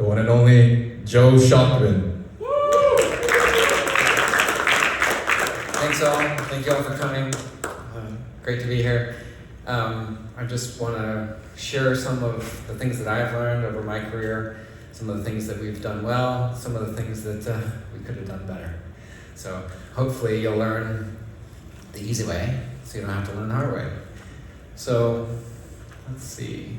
the one and only Joe Shockman. Thanks all. Thank you all for coming. Great to be here. I just want to share some of the things that I've learned over my career, some of the things that we've done well, some of the things that we could have done better. So hopefully you'll learn the easy way, so you don't have to learn the hard way. So let's see.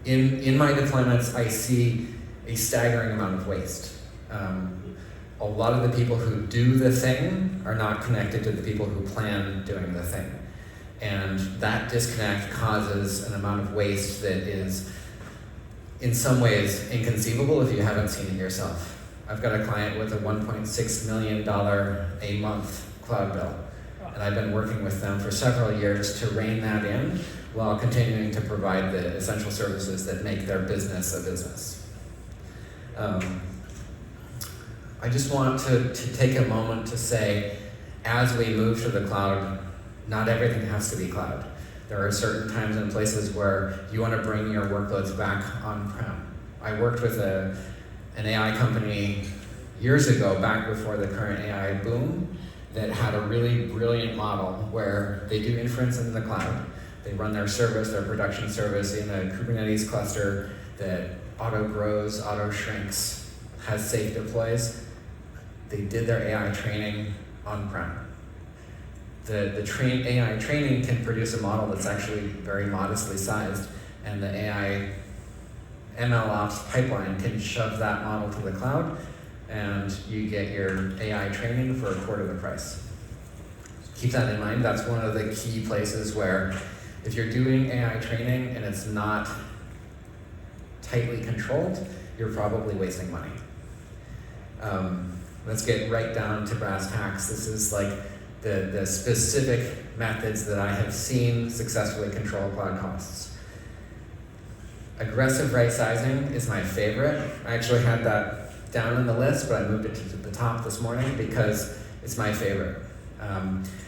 In my deployments, I see a staggering amount of waste. A lot of the people who do the thing are not connected to the people who plan doing the thing. And that disconnect causes an amount of waste that is, in some ways, inconceivable if you haven't seen it yourself. I've got a client with a $1.6 million a month cloud bill. And I've been working with them for several years to rein that in while continuing to provide the essential services that make their business a business. I just want to take a moment to say, as we move to the cloud, not everything has to be cloud. There are certain times and places where you want to bring your workloads back on-prem. I worked with an AI company years ago, back before the current AI boom, that had a really brilliant model where they do inference in the cloud. They run their service, their production service, in a Kubernetes cluster that auto-grows, auto-shrinks, has safe deploys. They did their AI training on-prem. The AI training can produce a model that's actually very modestly sized, and the AI ML ops pipeline can shove that model to the cloud, and you get your AI training for a quarter the price. Keep that in mind. That's one of the key places where if you're doing AI training and it's not tightly controlled, you're probably wasting money. Let's get right down to brass tacks. This is like the specific methods that I have seen successfully control cloud costs. Aggressive right sizing is my favorite. I actually had that down on the list, but I moved it to the top this morning because it's my favorite.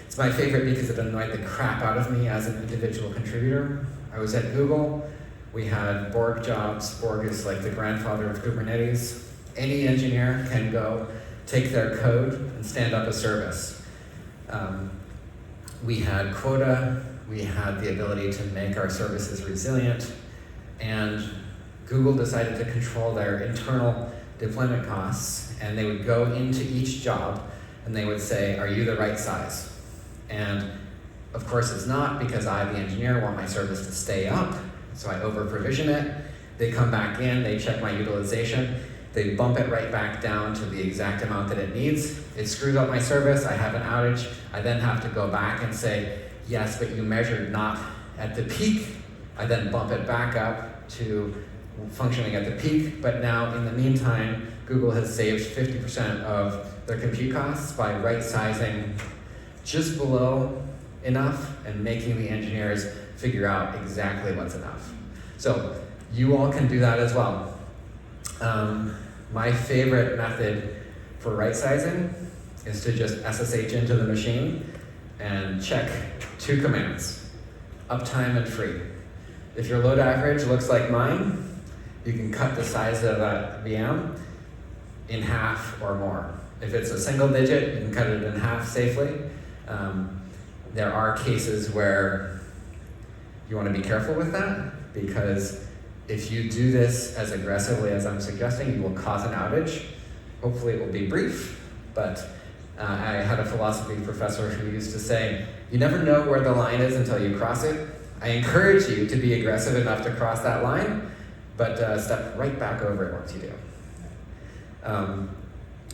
It's my favorite because it annoyed the crap out of me as an individual contributor. I was at Google. We had Borg jobs. Borg is like the grandfather of Kubernetes. Any engineer can go take their code and stand up a service. We had quota. We had the ability to make our services resilient. And Google decided to control their internal deployment costs, and they would go into each job and they would say, are you the right size? And of course it's not, because I, the engineer, want my service to stay up, so I over-provision it. They come back in, they check my utilization, they bump it right back down to the exact amount that it needs. It screws up my service, I have an outage, I then have to go back and say, yes, but you measured not at the peak. I then bump it back up to functioning at the peak, but now in the meantime, Google has saved 50% of their compute costs by right-sizing just below enough and making the engineers figure out exactly what's enough. So you all can do that as well. My favorite method for right-sizing is to just SSH into the machine and check 2 commands, uptime and free. If your load average looks like mine, you can cut the size of that VM in half or more. If it's a single digit, you can cut it in half safely. There are cases where you want to be careful with that, because if you do this as aggressively as I'm suggesting, you will cause an outage. Hopefully it will be brief, but I had a philosophy professor who used to say, you never know where the line is until you cross it. I encourage you to be aggressive enough to cross that line, but step right back over it once you do.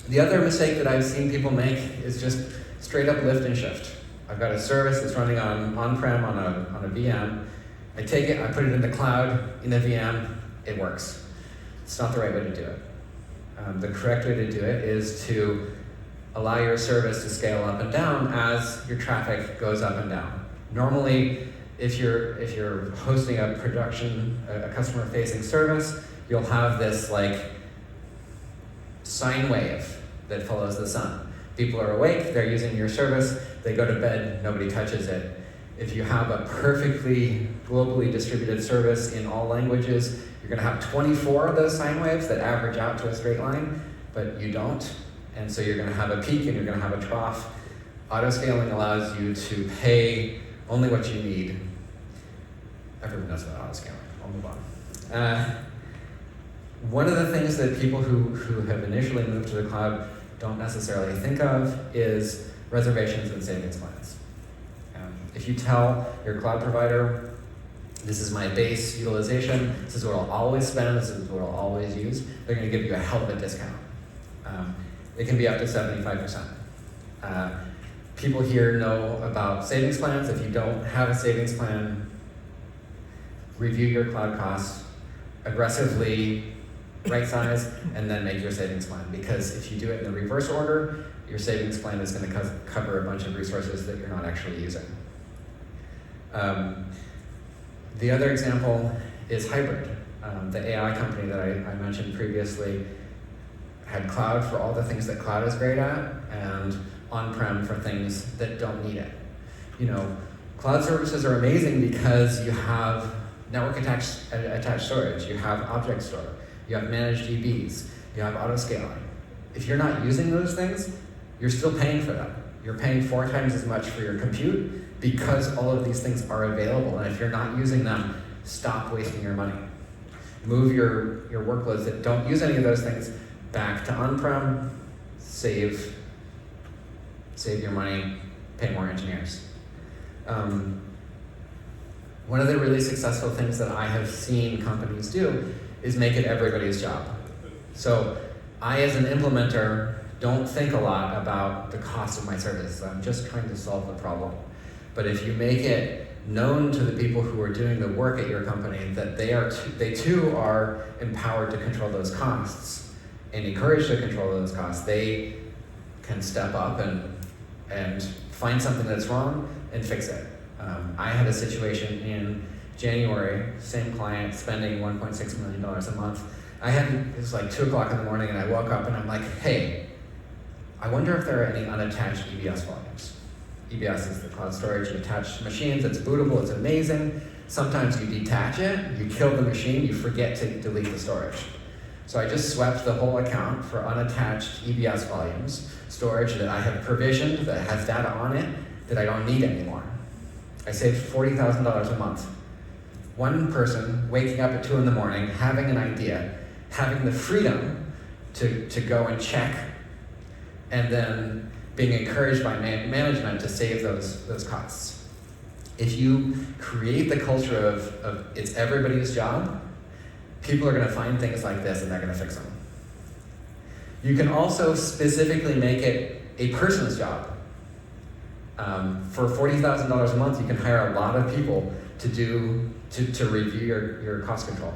The other mistake that I've seen people make is just straight up lift and shift. I've got a service that's running on-prem on a VM. I take it, I put it in the cloud, in a VM, it works. It's not the right way to do it. The correct way to do it is to allow your service to scale up and down as your traffic goes up and down. Normally, if you're hosting a customer-facing service, you'll have this like sine wave that follows the sun. People are awake, they're using your service, they go to bed, nobody touches it. If you have a perfectly globally distributed service in all languages, you're going to have 24 of those sine waves that average out to a straight line, but you don't. And so you're going to have a peak and you're going to have a trough. Autoscaling allows you to pay only what you need. Everyone knows about autoscaling. I'll move on. One of the things that people who have initially moved to the cloud don't necessarily think of is reservations and savings plans. If you tell your cloud provider, this is my base utilization, this is what I'll always spend, this is what I'll always use, they're going to give you a hell of a discount. It can be up to 75%. People here know about savings plans. If you don't have a savings plan, review your cloud costs, aggressively right size, and then make your savings plan. Because if you do it in the reverse order, your savings plan is going to cover a bunch of resources that you're not actually using. The other example is hybrid. The AI company that I mentioned previously had cloud for all the things that cloud is great at, and on-prem for things that don't need it. You know, cloud services are amazing because you have network attached storage, you have object store, you have managed EBs, you have auto-scaling. If you're not using those things, you're still paying for them. You're paying 4 times as much for your compute because all of these things are available. And if you're not using them, stop wasting your money. Move your workloads that don't use any of those things back to on-prem, save your money, pay more engineers. One of the really successful things that I have seen companies do is make it everybody's job. So I, as an implementer, don't think a lot about the cost of my service. I'm just trying to solve the problem. But if you make it known to the people who are doing the work at your company that they too are empowered to control those costs and encouraged to control those costs, they can step up and find something that's wrong and fix it. I had a situation in January, same client spending $1.6 million a month. It was like 2 o'clock in the morning and I woke up and I'm like, hey, I wonder if there are any unattached EBS volumes. EBS is the cloud storage, you attach machines, it's bootable, it's amazing. Sometimes you detach it, you kill the machine, you forget to delete the storage. So I just swept the whole account for unattached EBS volumes, storage that I have provisioned, that has data on it, that I don't need anymore. I saved $40,000 a month. One person waking up at 2 in the morning, having an idea, having the freedom to go and check, and then being encouraged by management to save those costs. If you create the culture of it's everybody's job, people are going to find things like this and they're going to fix them. You can also specifically make it a person's job. For $40,000 a month, you can hire a lot of people to review your cost control.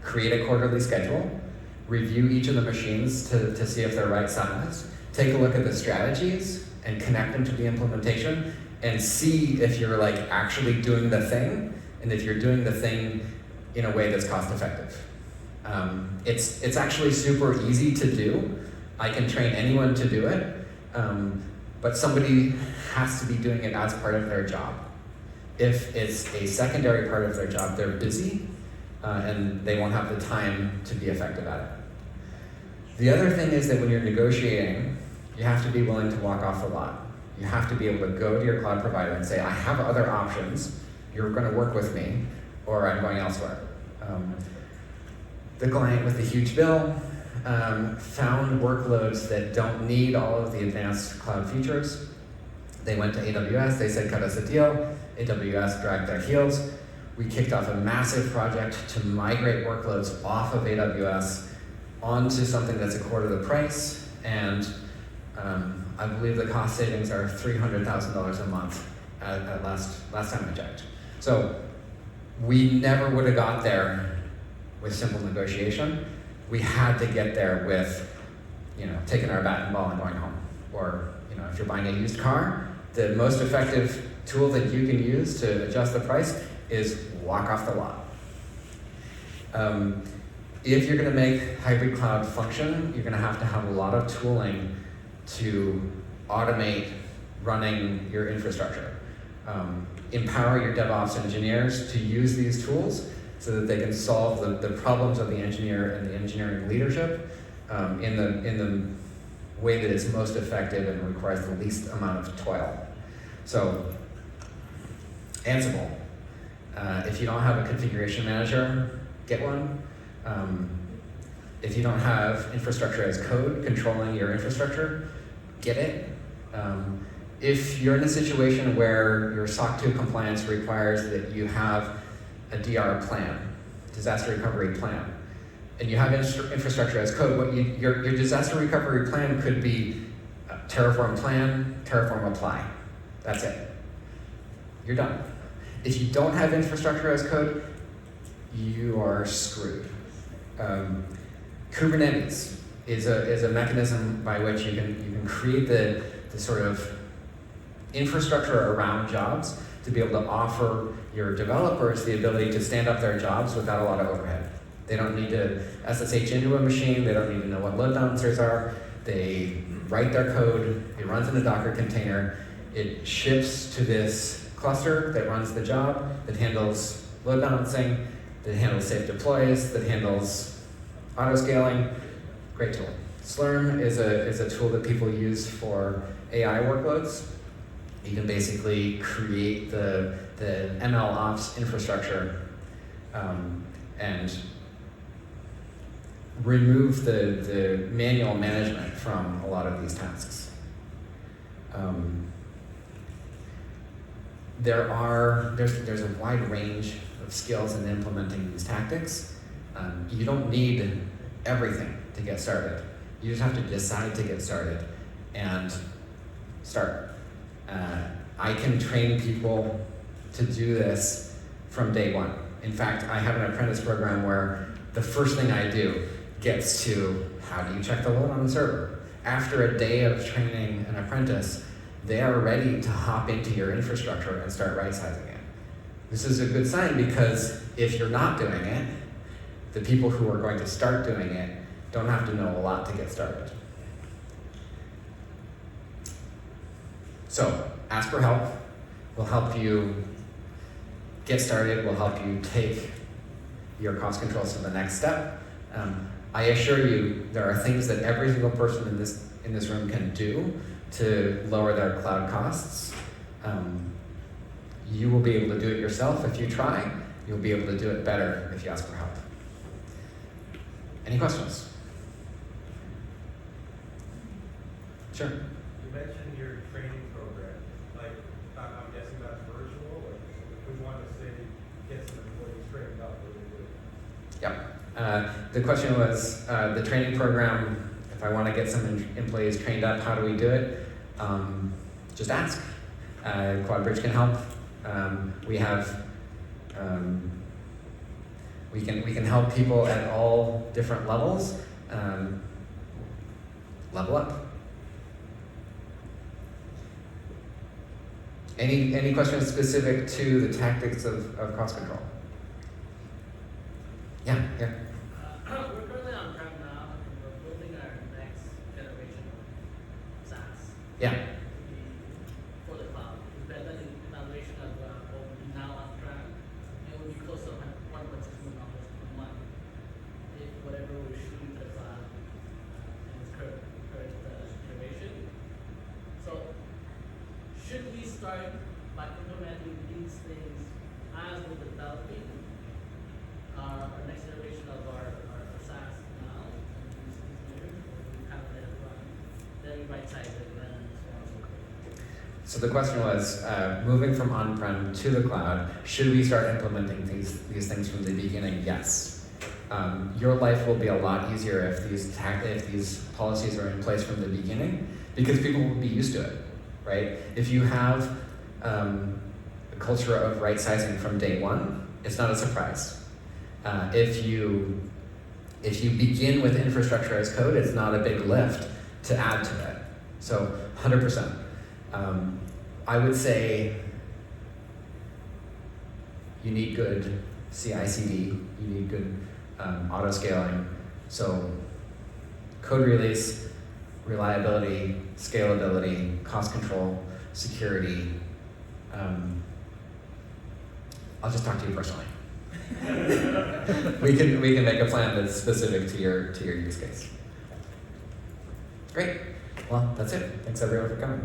Create a quarterly schedule, review each of the machines to see if they're right size, take a look at the strategies and connect them to the implementation and see if you're like actually doing the thing and if you're doing the thing in a way that's cost effective. It's actually super easy to do. I can train anyone to do it, but somebody has to be doing it as part of their job. If it's a secondary part of their job, they're busy and they won't have the time to be effective at it. The other thing is that when you're negotiating, you have to be willing to walk off the lot. You have to be able to go to your cloud provider and say, I have other options, you're going to work with me, or I'm going elsewhere. The client with the huge bill found workloads that don't need all of the advanced cloud features. They went to AWS, they said, cut us a deal. AWS dragged their heels. We kicked off a massive project to migrate workloads off of AWS onto something that's a quarter the price, and I believe the cost savings are $300,000 a month at last time I checked. So we never would have got there with simple negotiation. We had to get there with, taking our bat and ball and going home. Or, if you're buying a used car, the most effective tool that you can use to adjust the price is walk off the lot. If you're going to make hybrid cloud function, you're going to have a lot of tooling to automate running your infrastructure. empower your DevOps engineers to use these tools so that they can solve the problems of the engineer and the engineering leadership in the way that is most effective and requires the least amount of toil. So, Ansible. If you don't have a configuration manager, get one. If you don't have infrastructure as code controlling your infrastructure, get it. If you're in a situation where your SOC 2 compliance requires that you have a DR plan, disaster recovery plan, and you have infrastructure as code, your disaster recovery plan could be Terraform plan, Terraform apply. That's it. You're done. If you don't have infrastructure as code, you are screwed. Kubernetes is a mechanism by which you can create the sort of infrastructure around jobs to be able to offer your developers the ability to stand up their jobs without a lot of overhead. They don't need to SSH into a machine, they don't need to know what load balancers are, they write their code, it runs in a Docker container, it ships to this cluster that runs the job, that handles load balancing, that handles safe deploys, that handles auto-scaling. Great tool. Slurm is a tool that people use for AI workloads. You can basically create the ML ops infrastructure and remove the manual management from a lot of these tasks. There's a wide range of skills in implementing these tactics. You don't need everything to get started. You just have to decide to get started and start. I can train people to do this from day one. In fact, I have an apprentice program where the first thing I do gets to how do you check the load on the server. After a day of training an apprentice, they are ready to hop into your infrastructure and start right-sizing it. This is a good sign because if you're not doing it, the people who are going to start doing it don't have to know a lot to get started. So, ask for help. We'll help you get started. We'll help you take your cost controls to the next step. I assure you, there are things that every single person in this room can do to lower their cloud costs. You will be able to do it yourself if you try. You'll be able to do it better if you ask for help. Any questions? Sure. You mentioned your training program. Like, I'm guessing that's virtual. Like, if we want to say get some employees trained up, what do we do? Yep. The question was the training program. If I want to get some employees trained up, how do we do it? Just ask. QuadBridge can help. We have. We can help people at all different levels level up. Any questions specific to the tactics of cost control? Yeah. We're currently on-prem now, and we're building our next generation of SaaS. Yeah. For the cloud. We've done an evaluation of what we do now on-prem, and we'll be close to $1.6 million per month if whatever we're shooting to the cloud in its current iteration. So, should we start by implementing these things as we're developing our next generation of our SaaS now, and these years, we kind of let it run, then we right-size it, and then so on and so forth. So the question was, moving from on-prem to the cloud, should we start implementing these things from the beginning? Yes. Your life will be a lot easier if these policies are in place from the beginning, because people will be used to it, right? If you have a culture of right-sizing from day one, it's not a surprise. If you begin with infrastructure as code, it's not a big lift to add to it. So 100%. I would say you need good CI/CD, you need good auto-scaling. So code release, reliability, scalability, cost control, security, I'll just talk to you personally. we can make a plan that's specific to your use case. Great. Well, that's it. Thanks everyone for coming.